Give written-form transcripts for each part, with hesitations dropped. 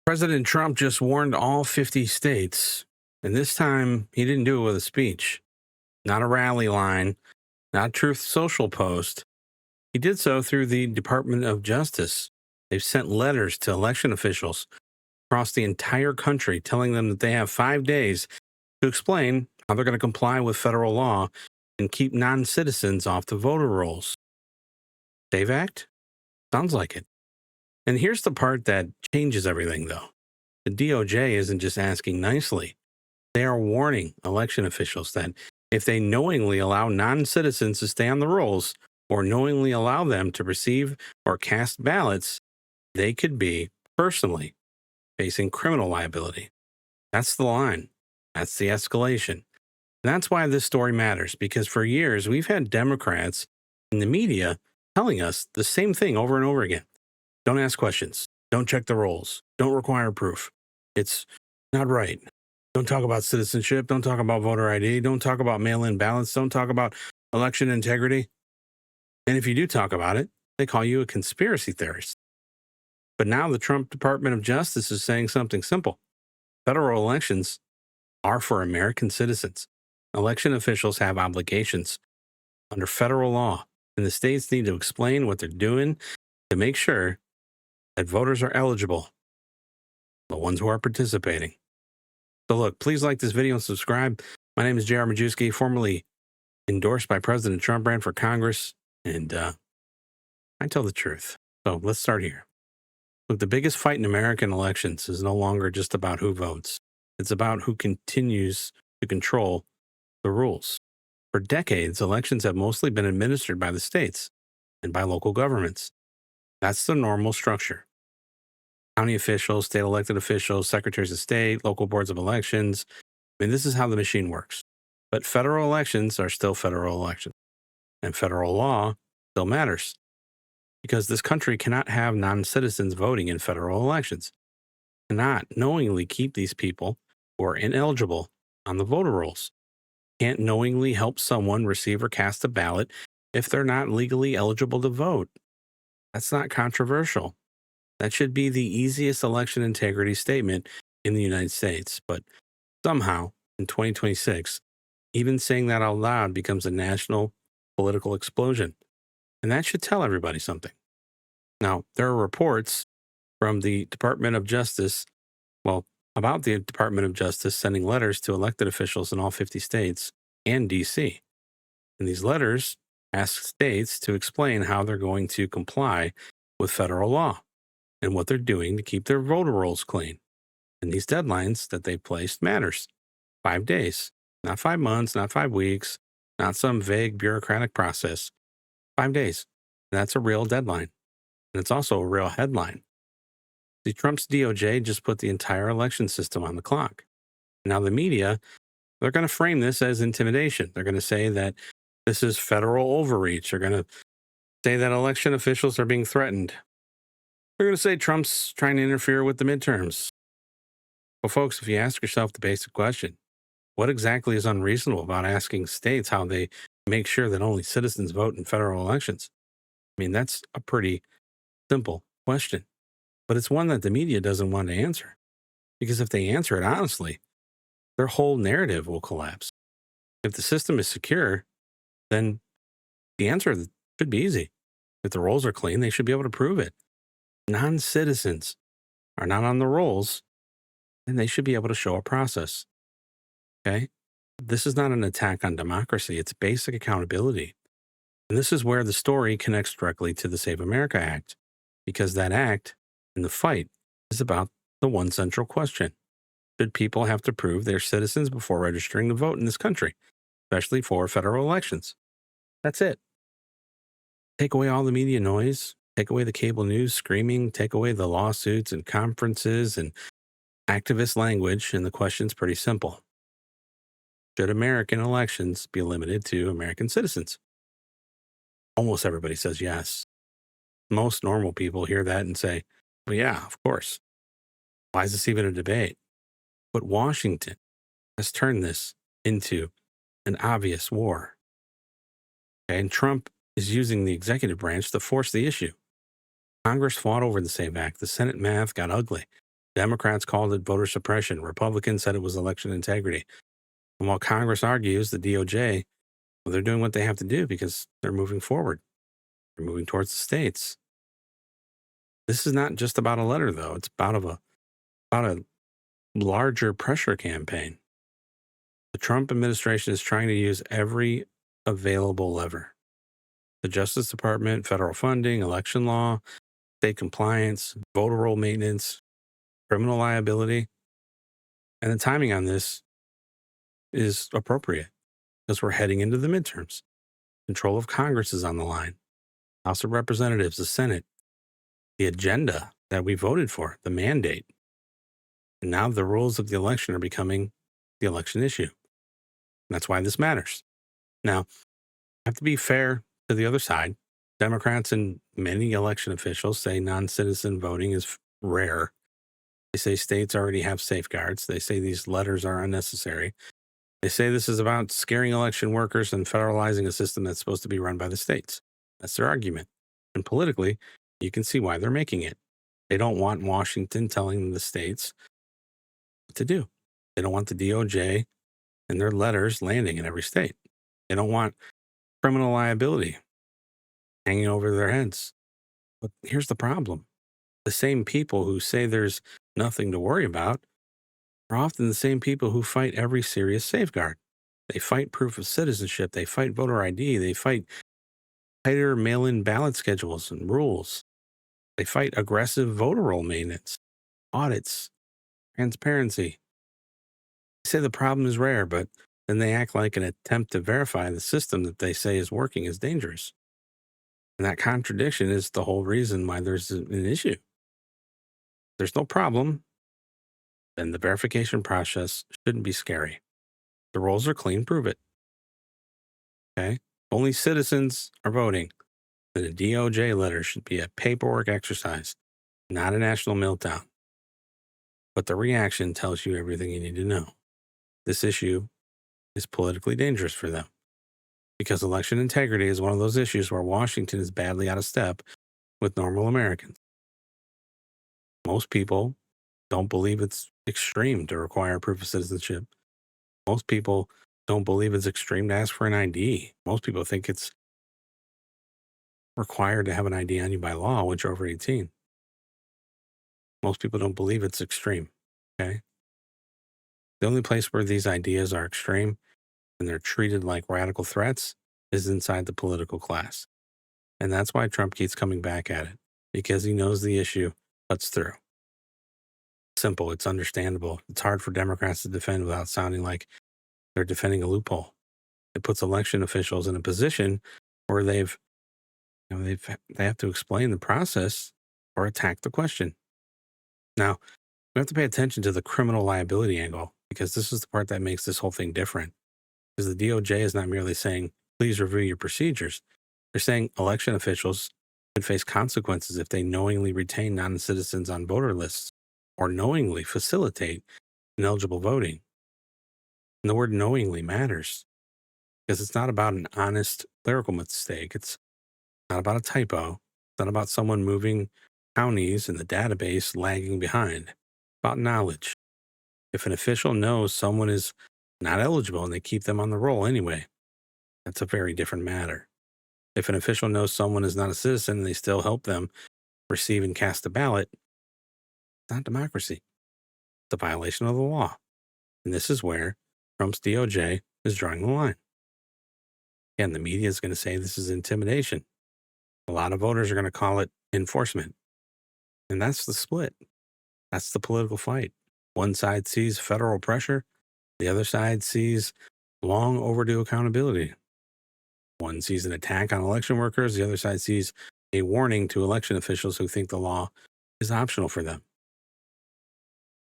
President Trump just warned all 50 states, and this time he didn't do it with a speech, not a rally line, not a Truth Social post. He did so through the Department of Justice. They've sent letters to election officials across the entire country telling them that they have 5 days to explain how they're going to comply with federal law and keep non-citizens off the voter rolls. Save Act? Sounds like it. And here's the part that changes everything, though. The DOJ isn't just asking nicely. They are warning election officials that if they knowingly allow non-citizens to stay on the rolls or knowingly allow them to receive or cast ballots, they could be personally facing criminal liability. That's the line. That's the escalation. And that's why this story matters, because for years we've had Democrats in the media telling us the same thing over and over again. Don't ask questions. Don't check the rolls. Don't require proof. It's not right. Don't talk about citizenship. Don't talk about voter ID. Don't talk about mail-in ballots. Don't talk about election integrity. And if you do talk about it, they call you a conspiracy theorist. But now the Trump Department of Justice is saying something simple. Federal elections are for American citizens. Election officials have obligations under federal law, and the states need to explain what they're doing to make sure that voters are eligible, the ones who are participating. So look, please like this video and subscribe. My name is JR Majewski, formerly endorsed by President Trump, ran for Congress, and I tell the truth. So let's start here. Look, the biggest fight in American elections is no longer just about who votes. It's about who continues to control the rules. For decades, elections have mostly been administered by the states and by local governments. That's the normal structure. County officials, state elected officials, secretaries of state, local boards of elections. I mean, this is how the machine works. But federal elections are still federal elections. And federal law still matters. Because this country cannot have non-citizens voting in federal elections. Cannot knowingly keep these people who are ineligible on the voter rolls. Can't knowingly help someone receive or cast a ballot if they're not legally eligible to vote. That's not controversial. That should be the easiest election integrity statement in the United States. But somehow, in 2026, even saying that out loud becomes a national political explosion. And that should tell everybody something. Now, there are reports from the Department of Justice, about the Department of Justice sending letters to elected officials in all 50 states and D.C. And these letters ask states to explain how they're going to comply with federal law and what they're doing to keep their voter rolls clean. And these deadlines that they placed matters. 5 days, not 5 months, not 5 weeks, not some vague bureaucratic process. 5 days. And that's a real deadline. And it's also a real headline. See, Trump's DOJ just put the entire election system on the clock. Now the media, they're going to frame this as intimidation. They're going to say that this is federal overreach. They're going to say that election officials are being threatened. They're going to say Trump's trying to interfere with the midterms. Well, folks, if you ask yourself the basic question, what exactly is unreasonable about asking states how they make sure that only citizens vote in federal elections? I mean, that's a pretty simple question, but it's one that the media doesn't want to answer, because if they answer it honestly, their whole narrative will collapse. If the system is secure, then the answer should be easy. If the rolls are clean, they should be able to prove it. Non-citizens are not on the rolls, and they should be able to show a process. Okay? This is not an attack on democracy. It's basic accountability. And this is where the story connects directly to the Save America Act, because that act and the fight is about the one central question. Should people have to prove they're citizens before registering to vote in this country, especially for federal elections? That's it. Take away all the media noise, take away the cable news screaming, take away the lawsuits and conferences and activist language, and the question's pretty simple. Should American elections be limited to American citizens? Almost everybody says yes. Most normal people hear that and say, well, yeah, of course. Why is this even a debate? But Washington has turned this into an obvious war. Okay, and Trump is using the executive branch to force the issue. Congress fought over the SAVE Act. The Senate math got ugly. Democrats called it voter suppression. Republicans said it was election integrity. And while Congress argues, the DOJ, well, they're doing what they have to do because they're moving forward. They're moving towards the states. This is not just about a letter, though. It's about a larger pressure campaign. The Trump administration is trying to use every available lever. The Justice Department, federal funding, election law, state compliance, voter roll maintenance, criminal liability. And the timing on this is appropriate because we're heading into the midterms. Control of Congress is on the line. House of Representatives, the Senate, the agenda that we voted for, the mandate. And now the rules of the election are becoming the election issue. And that's why this matters. Now, I have to be fair to the other side. Democrats and many election officials say non-citizen voting is rare. They say states already have safeguards. They say these letters are unnecessary. They say this is about scaring election workers and federalizing a system that's supposed to be run by the states. That's their argument. And politically, you can see why they're making it. They don't want Washington telling the states what to do. They don't want the DOJ and their letters landing in every state. They don't want criminal liability hanging over their heads. But here's the problem. The same people who say there's nothing to worry about are often the same people who fight every serious safeguard. They fight proof of citizenship. They fight voter ID. They fight tighter mail-in ballot schedules and rules. They fight aggressive voter roll maintenance, audits, transparency. They say the problem is rare, but then they act like an attempt to verify the system that they say is working is dangerous. And that contradiction is the whole reason why there's an issue. There's no problem, then the verification process shouldn't be scary. The rolls are clean, prove it. Okay? Only citizens are voting. Then a DOJ letter should be a paperwork exercise, not a national meltdown. But the reaction tells you everything you need to know. This issue is politically dangerous for them because election integrity is one of those issues where Washington is badly out of step with normal Americans. Most people don't believe it's extreme to require proof of citizenship. Most people don't believe it's extreme to ask for an ID. Most people think it's required to have an ID on you by law once you're over 18. Most people don't believe it's extreme, okay? The only place where these ideas are extreme and they're treated like radical threats is inside the political class. And that's why Trump keeps coming back at it, because he knows the issue cuts through. Simple, it's understandable. It's hard for Democrats to defend without sounding like they're defending a loophole. It puts election officials in a position where they have to explain the process or attack the question. Now, we have to pay attention to the criminal liability angle because this is the part that makes this whole thing different. Because the DOJ is not merely saying, please review your procedures. They're saying election officials could face consequences if they knowingly retain non-citizens on voter lists or knowingly facilitate ineligible voting. And the word knowingly matters because it's not about an honest clerical mistake. It's not about a typo. It's not about someone moving counties in the database lagging behind. It's about knowledge. If an official knows someone is not eligible and they keep them on the roll anyway, that's a very different matter. If an official knows someone is not a citizen and they still help them receive and cast a ballot, it's not democracy. It's a violation of the law. And this is where Trump's DOJ is drawing the line. And the media is going to say this is intimidation. A lot of voters are going to call it enforcement. And that's the split. That's the political fight. One side sees federal pressure. The other side sees long overdue accountability. One sees an attack on election workers. The other side sees a warning to election officials who think the law is optional for them.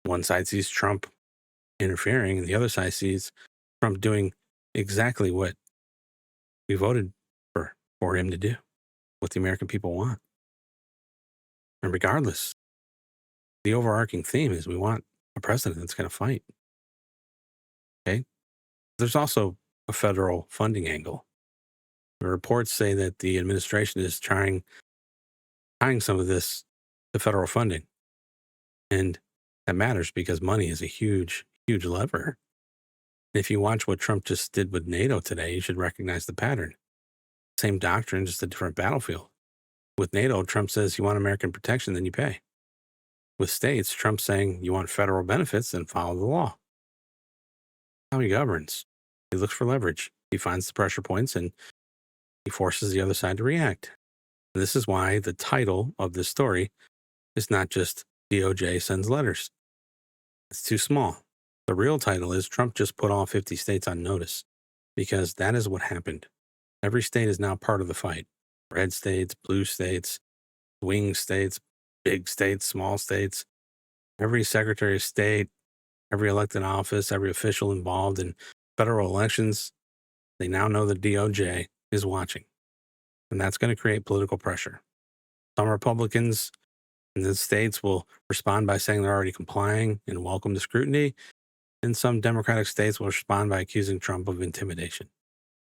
One side sees Trump interfering, and the other side sees Trump doing exactly what we voted for him to do, what the American people want. And regardless, the overarching theme is we want a president that's going to fight. Okay? There's also a federal funding angle. The reports say that the administration is tying some of this to federal funding. And That matters because money is a huge, huge lever. If you watch what Trump just did with NATO today, you should recognize the pattern. Same doctrine, just a different battlefield. With NATO, Trump says you want American protection, then you pay. With states, Trump's saying you want federal benefits, then follow the law. How he governs. He looks for leverage. He finds the pressure points and he forces the other side to react. And this is why the title of this story is not just DOJ sends letters. It's too small. The real title is Trump just put all 50 states on notice, because that is what happened. Every state is now part of the fight. Red states, blue states, swing states, big states, small states. Every secretary of state, every elected office, every official involved in federal elections, they now know the DOJ is watching. And that's going to create political pressure. Some Republicans in the states will respond by saying they're already complying and welcome the scrutiny. And some Democratic states will respond by accusing Trump of intimidation.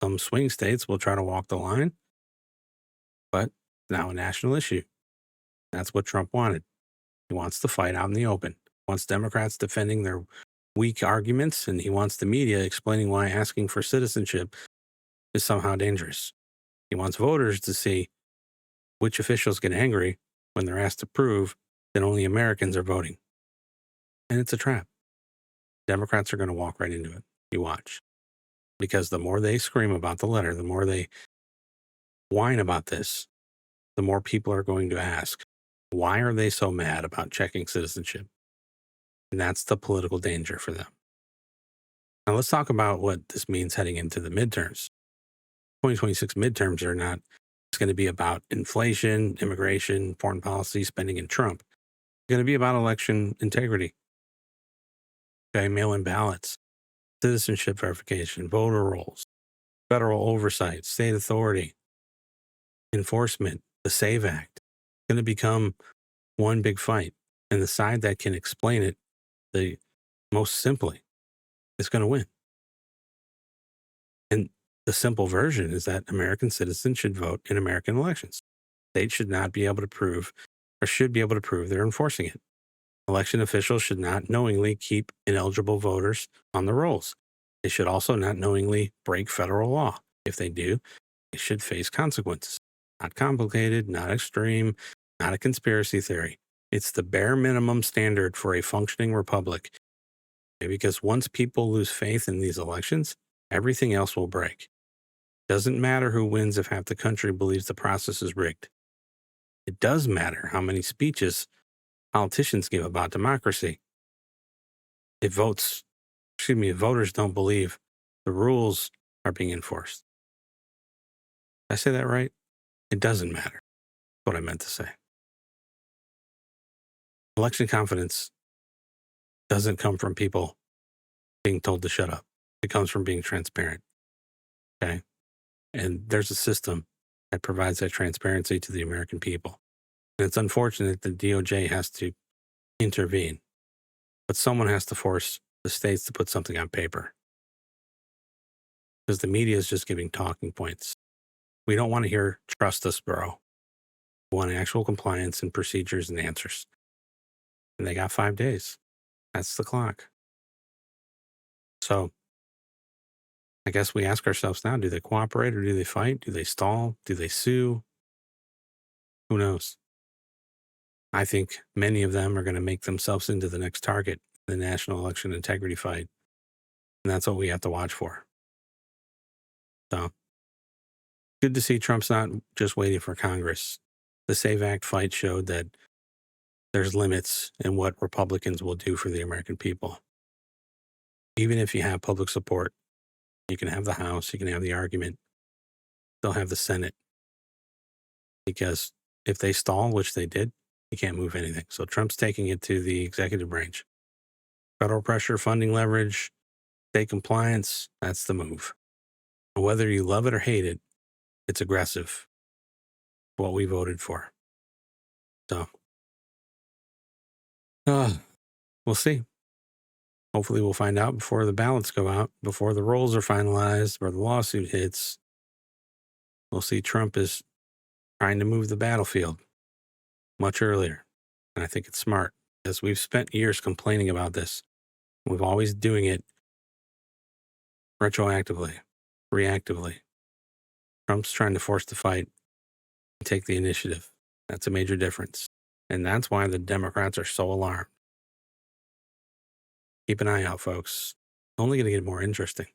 Some swing states will try to walk the line, but it's now a national issue. That's what Trump wanted. He wants the fight out in the open. He wants Democrats defending their weak arguments, and he wants the media explaining why asking for citizenship is somehow dangerous. He wants voters to see which officials get angry when they're asked to prove that only Americans are voting. And it's a trap. Democrats are going to walk right into it. You watch. Because the more they scream about the letter, the more they whine about this, the more people are going to ask, why are they so mad about checking citizenship? And that's the political danger for them. Now let's talk about what this means heading into the midterms. 2026 midterms are not just going to be about inflation, immigration, foreign policy, spending, and Trump. It's going to be about election integrity. Okay, mail-in ballots, citizenship verification, voter rolls, federal oversight, state authority, enforcement, the SAVE Act. It's going to become one big fight. And the side that can explain it the most simply is going to win. And the simple version is that American citizens should vote in American elections. States should not be able to prove, or should be able to prove, they're enforcing it. Election officials should not knowingly keep ineligible voters on the rolls. They should also not knowingly break federal law. If they do, they should face consequences. Not complicated, not extreme, not a conspiracy theory. It's the bare minimum standard for a functioning republic. Because once people lose faith in these elections, everything else will break. Doesn't matter who wins if half the country believes the process is rigged. It does matter how many speeches politicians give about democracy. If voters don't believe the rules are being enforced. Did I say that right? It doesn't matter. That's what I meant to say. Election confidence doesn't come from people being told to shut up. It comes from being transparent. Okay? And there's a system that provides that transparency to the American people. And it's unfortunate that the DOJ has to intervene, but someone has to force the states to put something on paper. Because the media is just giving talking points. We don't want to hear, trust us, bro. We want actual compliance and procedures and answers. And they got 5 days. That's the clock. So I guess we ask ourselves now, do they cooperate or do they fight? Do they stall? Do they sue? Who knows? I think many of them are going to make themselves into the next target in the national election integrity fight. And that's what we have to watch for. So good to see Trump's not just waiting for Congress. The SAVE Act fight showed that there's limits in what Republicans will do for the American people. Even if you have public support, you can have the House, you can have the argument, they'll have the Senate. Because if they stall, which they did, you can't move anything. So Trump's taking it to the executive branch. Federal pressure, funding leverage, state compliance, that's the move. Whether you love it or hate it, it's aggressive. What we voted for. So, we'll see. Hopefully we'll find out before the ballots go out, before the rolls are finalized, or the lawsuit hits. We'll see Trump is trying to move the battlefield much earlier. And I think it's smart. Because we've spent years complaining about this. We've always doing it retroactively, reactively. Trump's trying to force the fight and take the initiative. That's a major difference. And that's why the Democrats are so alarmed. Keep an eye out, folks. It's only going to get more interesting.